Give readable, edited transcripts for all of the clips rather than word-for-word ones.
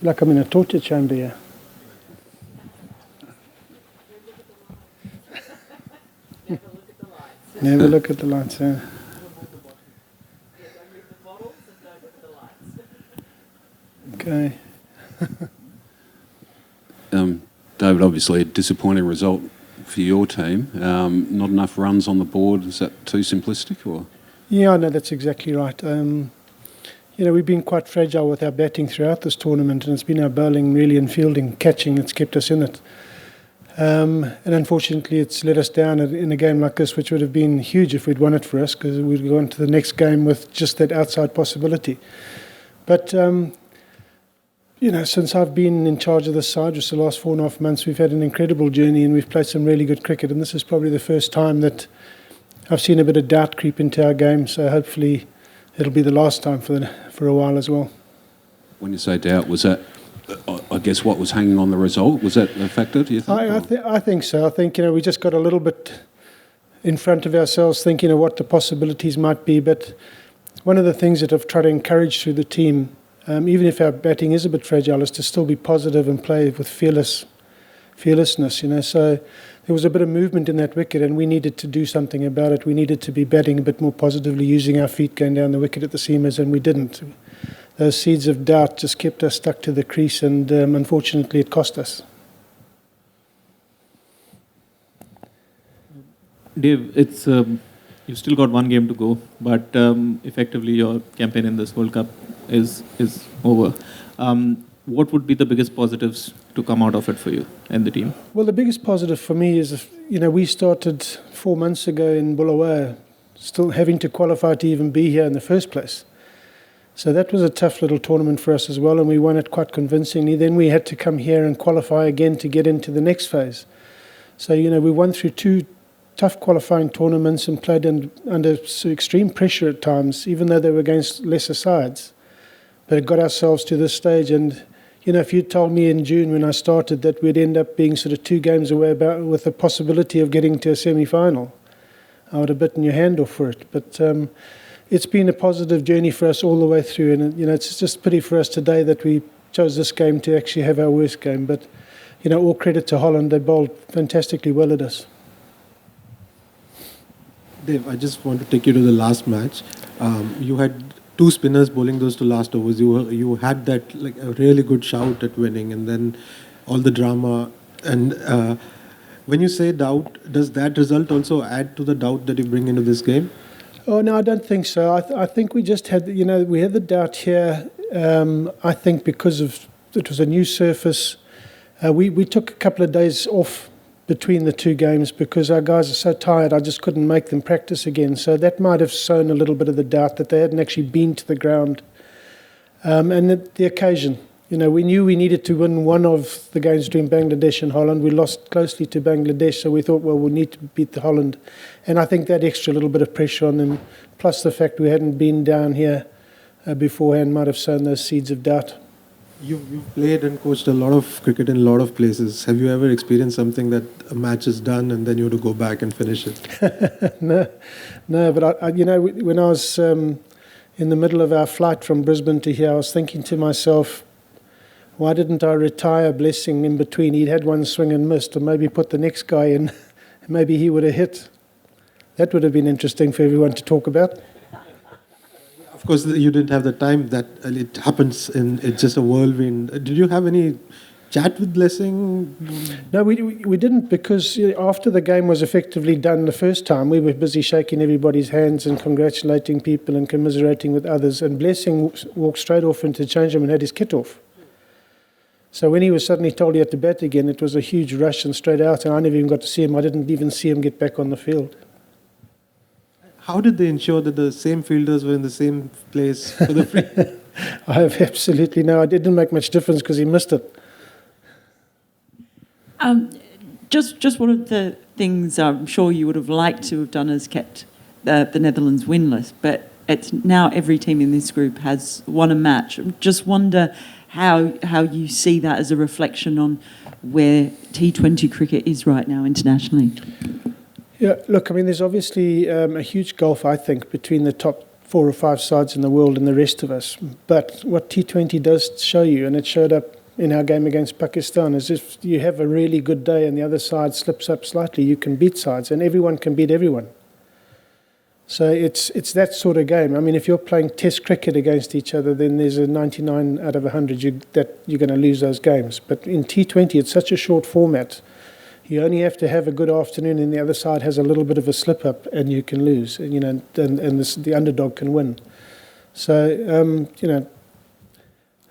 like I'm in a torture chamber here. Never look at the lights, yeah. Okay. David, obviously a disappointing result for your team. Not enough runs on the board. Is that too simplistic, or? Yeah, no, that's exactly right. We've been quite fragile with our batting throughout this tournament, and it's been our bowling, really, and fielding, catching that's kept us in it. And unfortunately, it's let us down in a game like this, which would have been huge if we'd won it for us, because we'd go on to the next game with just that outside possibility. But since I've been in charge of this side, just the last 4.5 months, we've had an incredible journey and we've played some really good cricket. And this is probably the first time that I've seen a bit of doubt creep into our game. So hopefully it'll be the last time for a while as well. When you say doubt, was that, I guess, what was hanging on the result? Was that a factor, do you think? I think so. I think, we just got a little bit in front of ourselves thinking of what the possibilities might be. But one of the things that I've tried to encourage through the team, even if our batting is a bit fragile, is to still be positive and play with fearlessness. So there was a bit of movement in that wicket, and we needed to do something about it. We needed to be batting a bit more positively, using our feet going down the wicket at the seamers, and we didn't. Those seeds of doubt just kept us stuck to the crease, and unfortunately, it cost us. Dave, it's you've still got one game to go, but effectively your campaign in this World Cup is over. What would be the biggest positives to come out of it for you and the team? Well, the biggest positive for me is, we started 4 months ago in Bulawayo, still having to qualify to even be here in the first place. So that was a tough little tournament for us as well, and we won it quite convincingly. Then we had to come here and qualify again to get into the next phase. So, we won through 2 tough qualifying tournaments and played under extreme pressure at times, even though they were against lesser sides. But it got ourselves to this stage, and if you told me in June when I started that we'd end up being sort of 2 games away with the possibility of getting to a semi-final, I would have bitten your hand off for it. But it's been a positive journey for us all the way through, and it's just pity for us today that we chose this game to actually have our worst game. But all credit to Holland; they bowled fantastically well at us. Dave, I just want to take you to the last match. You had 2 spinners bowling those 2 last overs. You had that a really good shout at winning, and then all the drama. And when you say doubt, does that result also add to the doubt that you bring into this game? Oh no, I don't think so. I think we just had we had the doubt here. I think because it was a new surface, we took a couple of days off between the 2 games because our guys are so tired. I just couldn't make them practice again. So that might have sown a little bit of the doubt that they hadn't actually been to the ground. And the occasion, we knew we needed to win one of the games between Bangladesh and Holland. We lost closely to Bangladesh, so we thought, well, we'll need to beat the Holland. And I think that extra little bit of pressure on them, plus the fact we hadn't been down here beforehand, might have sown those seeds of doubt. You've played and coached a lot of cricket in a lot of places. Have you ever experienced something that a match is done and then you have to go back and finish it? No, but when I was in the middle of our flight from Brisbane to here, I was thinking to myself, why didn't I retire Blessing in between? He'd had one swing and missed, or maybe put the next guy in, maybe he would have hit. That would have been interesting for everyone to talk about. Of course, you didn't have the time. That it happens it's just a whirlwind. Did you have any chat with Blessing? No, we didn't, because after the game was effectively done the first time, we were busy shaking everybody's hands and congratulating people and commiserating with others. And Blessing walked straight off into the change room and had his kit off. So when he was suddenly told he had to bat again, it was a huge rush and straight out, and I never even got to see him. I didn't even see him get back on the field. How did they ensure that the same fielders were in the same place for the free? I have absolutely no idea. It didn't make much difference because he missed it. Just one of the things I'm sure you would have liked to have done is kept the Netherlands winless, but it's now every team in this group has won a match. Just wonder how you see that as a reflection on where T20 cricket is right now internationally. Yeah, look, there's obviously a huge gulf, I think, between the top 4 or 5 sides in the world and the rest of us. But what T20 does show you, and it showed up in our game against Pakistan, is if you have a really good day and the other side slips up slightly, you can beat sides, and everyone can beat everyone. So it's that sort of game. I mean, if you're playing Test cricket against each other, then there's a 99 out of 100 that you're going to lose those games. But in T20, it's such a short format. You only have to have a good afternoon, and the other side has a little bit of a slip up, and you can lose. And, the underdog can win. So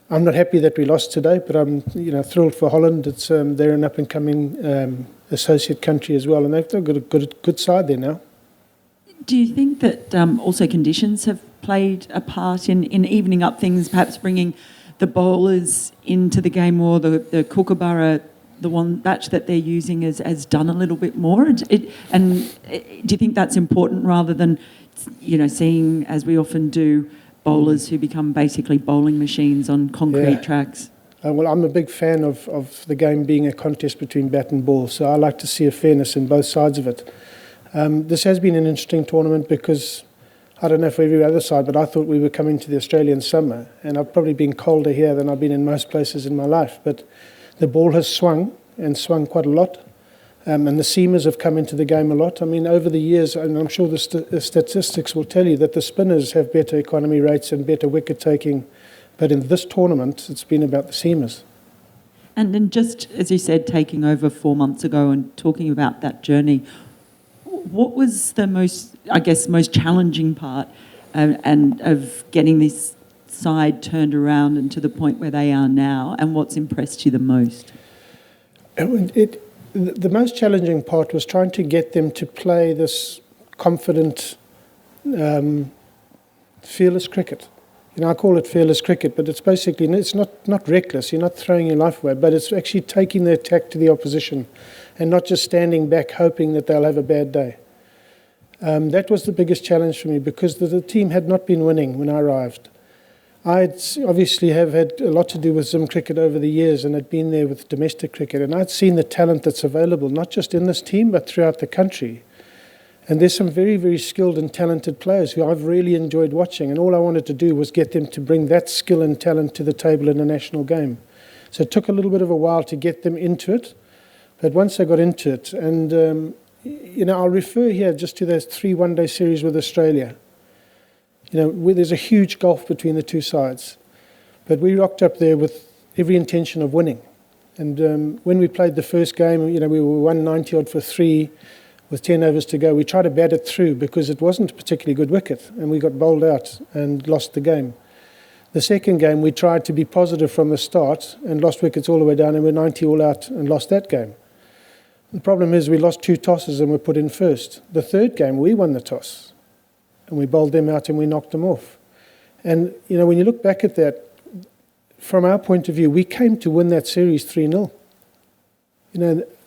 I'm not happy that we lost today, but I'm thrilled for Holland. It's they're an up and coming associate country as well, and they've got a good side there now. Do you think that also conditions have played a part in evening up things, perhaps bringing the bowlers into the game more, the Kookaburra, the one batch that they're using has done a little bit more? And do you think that's important rather than, seeing, as we often do, bowlers who become basically bowling machines on concrete tracks? Well, I'm a big fan of the game being a contest between bat and ball, so I like to see a fairness in both sides of it. This has been an interesting tournament because, I don't know for every other side, but I thought we were coming to the Australian summer, and I've probably been colder here than I've been in most places in my life. But the ball has swung quite a lot, and the seamers have come into the game a lot. I mean, over the years, and I'm sure the statistics will tell you that the spinners have better economy rates and better wicket taking, but in this tournament, it's been about the seamers. And then just, as you said, taking over 4 months ago and talking about that journey, what was the most challenging part and of getting this side turned around and to the point where they are now, and what's impressed you the most? The most challenging part was trying to get them to play this confident, fearless cricket. I call it fearless cricket, but it's basically, it's not reckless. You're not throwing your life away, but it's actually taking the attack to the opposition and not just standing back hoping that they'll have a bad day. That was the biggest challenge for me because the team had not been winning when I arrived. I'd obviously have had a lot to do with Zim cricket over the years and had been there with domestic cricket, and I'd seen the talent that's available, not just in this team, but throughout the country. And there's some very, very skilled and talented players who I've really enjoyed watching, and all I wanted to do was get them to bring that skill and talent to the table in a national game. So it took a little bit of a while to get them into it, but once I got into it, and I'll refer here just to those 3 one-day series with Australia. Where there's a huge gulf between the two sides. But we rocked up there with every intention of winning. And when we played the first game, we were 190 odd for 3 with 10 overs to go. We tried to bat it through because it wasn't a particularly good wicket, and we got bowled out and lost the game. The second game, we tried to be positive from the start and lost wickets all the way down, and we're 90 all out and lost that game. The problem is we lost 2 tosses and were put in first. The third game, we won the toss. And we bowled them out and we knocked them off. And, when you look back at that, from our point of view, we came to win that series 3-0.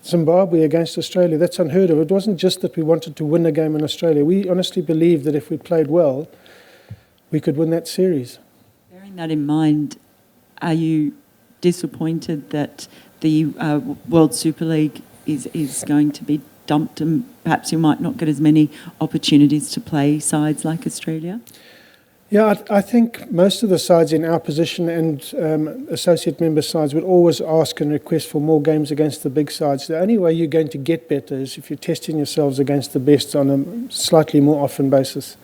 Zimbabwe against Australia, that's unheard of. It wasn't just that we wanted to win a game in Australia. We honestly believed that if we played well, we could win that series. Bearing that in mind, are you disappointed that the World Super League is going to be dumped and perhaps you might not get as many opportunities to play sides like Australia? Yeah, I think most of the sides in our position and associate member sides would always ask and request for more games against the big sides. The only way you're going to get better is if you're testing yourselves against the best on a slightly more often basis.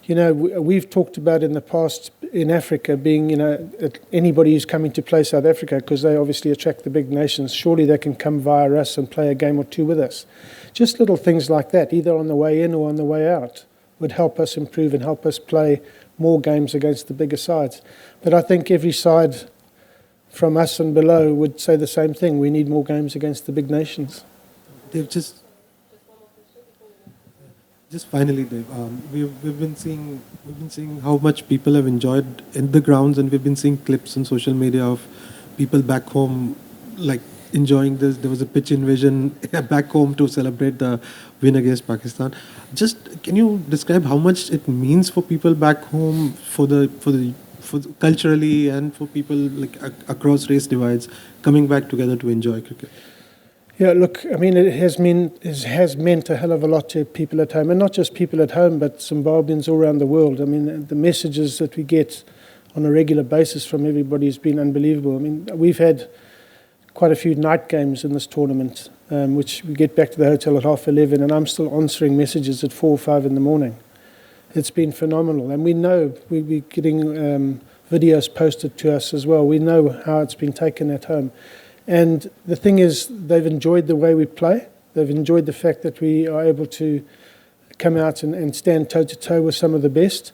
We've talked about in the past in Africa being, anybody who's coming to play South Africa, because they obviously attract the big nations, surely they can come via us and play a game or 2 with us. Just little things like that, either on the way in or on the way out, would help us improve and help us play more games against the bigger sides. But I think every side from us and below would say the same thing. We need more games against the big nations. They've just finally, Dave, we've been seeing how much people have enjoyed in the grounds, and we've been seeing clips on social media of people back home like enjoying this. There was a pitch invasion back home to celebrate the win against Pakistan. Just can you describe how much it means for people back home, for culturally, and for people like across race divides coming back together to enjoy cricket? Yeah, look, I mean, it has meant a hell of a lot to people at home, and not just people at home, but Zimbabweans all around the world. I mean, the messages that we get on a regular basis from everybody has been unbelievable. I mean, we've had quite a few night games in this tournament, which we get back to the hotel at 11:30, and I'm still answering messages at 4 or 5 in the morning. It's been phenomenal, and we know we're getting videos posted to us as well. We know how it's been taken at home. And the thing is, they've enjoyed the way we play. They've enjoyed the fact that we are able to come out and stand toe-to-toe with some of the best.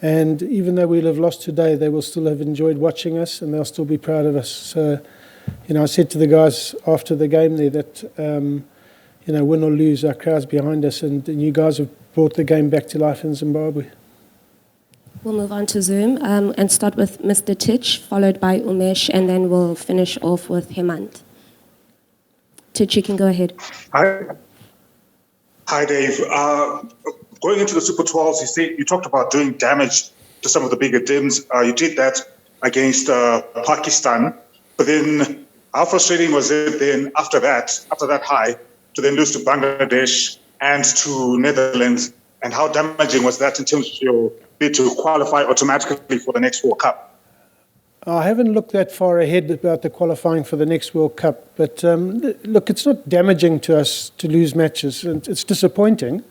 And even though we'll have lost today, they will still have enjoyed watching us, and they'll still be proud of us. So, I said to the guys after the game there that, win or lose, our crowd's behind us, and you guys have brought the game back to life in Zimbabwe. We'll move on to Zoom and start with Mr. Tich, followed by Umesh, and then we'll finish off with Hemant. Tich, you can go ahead. Hi, Dave. Going into the Super 12s, you talked about doing damage to some of the bigger dims. You did that against Pakistan, but then how frustrating was it then after that high, to then lose to Bangladesh and to Netherlands, and how damaging was that in terms of your bid to qualify automatically for the next World Cup? I haven't looked that far ahead about the qualifying for the next World Cup, but look, it's not damaging to us to lose matches. It's disappointing.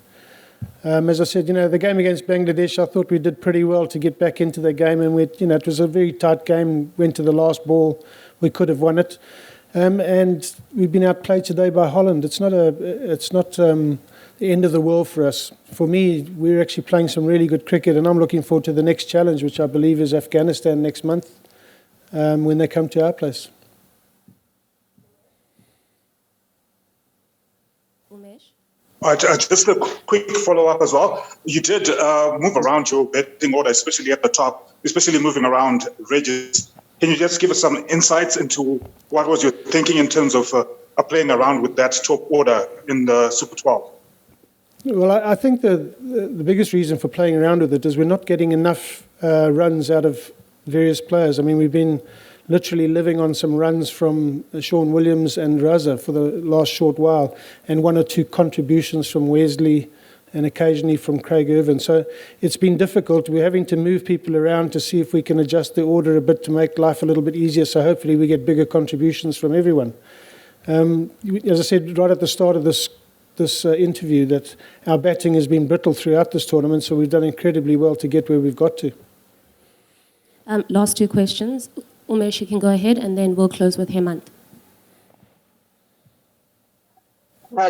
As I said, the game against Bangladesh, I thought we did pretty well to get back into the game, and it was a very tight game. Went to the last ball, we could have won it, and we've been outplayed today by Holland. It's not the end of the world for us. For me, we're actually playing some really good cricket, and I'm looking forward to the next challenge, which I believe is Afghanistan next month, when they come to our place. Just a quick follow-up as well. You did move around your betting order, especially at the top, especially moving around Regis. Can you just give us some insights into what was your thinking in terms of playing around with that top order in the Super 12? Well, I think the biggest reason for playing around with it is we're not getting enough runs out of various players. I mean, we've been literally living on some runs from Sean Williams and Raza for the last short while, and one or two contributions from Wesley and occasionally from Craig Irvin. So it's been difficult. We're having to move people around to see if we can adjust the order a bit to make life a little bit easier, so hopefully we get bigger contributions from everyone. As I said right at the start of this interview, that our batting has been brittle throughout this tournament, so we've done incredibly well to get where we've got to. Last two questions. Umesh, you can go ahead, and then we'll close with Hemant.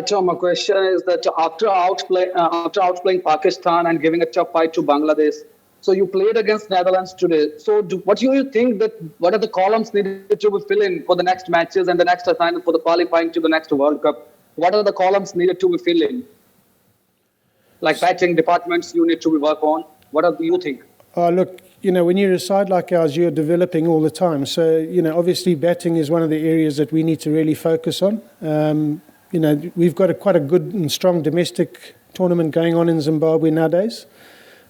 Tom, my question is that after outplaying Pakistan and giving a tough fight to Bangladesh, so you played against Netherlands today. So what do you think what are the columns needed to be filled in for the next matches and the next assignment for the qualifying to the next World Cup? What are the columns needed to be filled in? Like batting departments you need to be work on. What do you think? Look, when you're a side like ours, you're developing all the time. So, obviously batting is one of the areas that we need to really focus on. We've got quite a good and strong domestic tournament going on in Zimbabwe nowadays.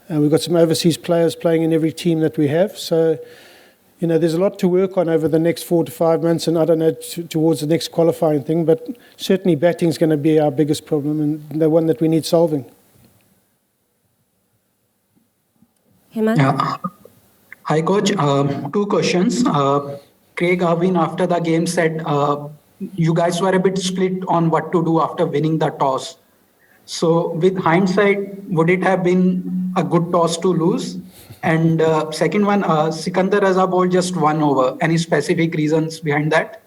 We've got some overseas players playing in every team that we have. So, there's a lot to work on over the next 4 to 5 months, and I don't know, towards the next qualifying thing, but certainly batting is going to be our biggest problem and the one that we need solving. Hemant? Yeah. Hi, Coach. Two questions. Craig Irvin, after the game, said you guys were a bit split on what to do after winning the toss. So with hindsight, would it have been a good toss to lose? And second one, Sikandar Raza bowled just 1 over. Any specific reasons behind that?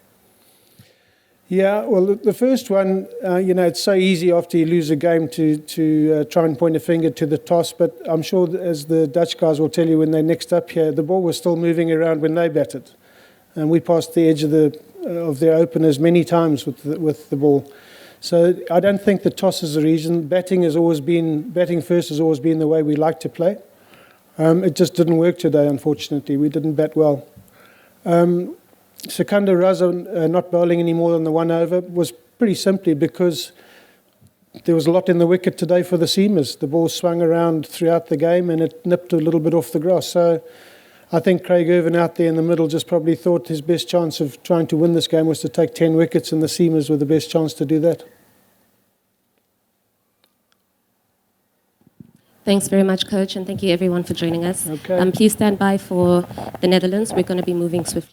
Yeah, well, the first one, it's so easy after you lose a game to try and point a finger to the toss, but I'm sure, as the Dutch guys will tell you when they're next up here, the ball was still moving around when they batted. And we passed the edge of their openers many times with the ball. So I don't think the toss is the reason. Batting first has always been the way we like to play. It just didn't work today, unfortunately. We didn't bat well. Sikandar Raza not bowling any more than the 1 over was pretty simply because there was a lot in the wicket today for the seamers. The ball swung around throughout the game and it nipped a little bit off the grass. So I think Craig Irvin out there in the middle just probably thought his best chance of trying to win this game was to take 10 wickets, and the seamers were the best chance to do that. Thanks very much, Coach, and thank you everyone for joining us. Okay. Please stand by for the Netherlands. We're going to be moving swiftly.